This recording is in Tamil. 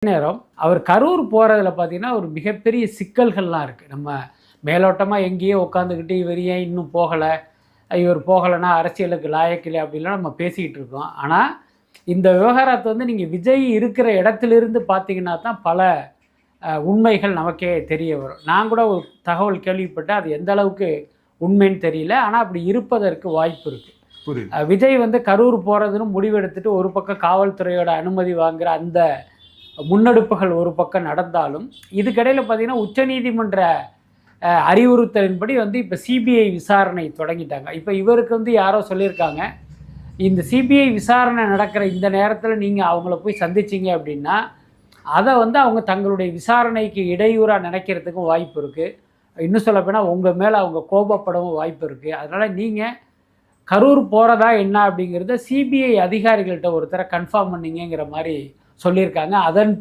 நேரம் அவர் கரூர் போகிறதுல பார்த்தீங்கன்னா ஒரு மிகப்பெரிய சிக்கல்கள்லாம் இருக்குது. நம்ம மேலோட்டமாக எங்கேயோ உட்காந்துக்கிட்டு இவர் ஏன் இன்னும் போகலை, இவர் போகலைன்னா அரசியலுக்கு லாயக்கில்லை அப்படின்லாம் நம்ம பேசிக்கிட்டு இருக்கோம். ஆனால் இந்த விவகாரத்தை வந்து நீங்கள் விஜய் இருக்கிற இடத்துலேருந்து பார்த்தீங்கன்னா தான் பல உண்மைகள் நமக்கே தெரிய வரும். நான் கூட ஒரு தகவல் கேள்விப்பட்டேன், அது எந்த அளவுக்கு உண்மைன்னு தெரியல. ஆனால் அப்படி இருப்பதற்கு வாய்ப்பு இருக்குது. விஜய் வந்து கரூர் போகிறதுன்னு முடிவெடுத்துட்டு ஒரு பக்கம் காவல்துறையோட அனுமதி வாங்குகிற அந்த முன்னெடுப்புகள் ஒரு பக்கம் நடந்தாலும் இதுக்கிடையில் பார்த்தீங்கன்னா உச்சநீதிமன்ற அறிவுறுத்தலின்படி வந்து இப்போ சிபிஐ விசாரணை தொடங்கிட்டாங்க. இப்போ இவருக்கு வந்து யாரோ சொல்லியிருக்காங்க, இந்த சிபிஐ விசாரணை நடக்கிற இந்த நேரத்தில் நீங்கள் அவங்கள போய் சந்திச்சிங்க அப்படின்னா அதை வந்து அவங்க தங்களுடைய விசாரணைக்கு இடையூறாக நினைக்கிறதுக்கும் வாய்ப்பு இருக்குது. இன்னும் சொல்ல போனால் உங்கள் மேலே அவங்க கோபப்படவும் வாய்ப்பு இருக்குது. அதனால் நீங்கள் கரூர் போகிறதா என்ன அப்படிங்கிறத சிபிஐ அதிகாரிகள்கிட்ட ஒருத்தரை கன்ஃபார்ம் பண்ணிங்கிற மாதிரி சொல்லியிருக்காங்க. அதன்படி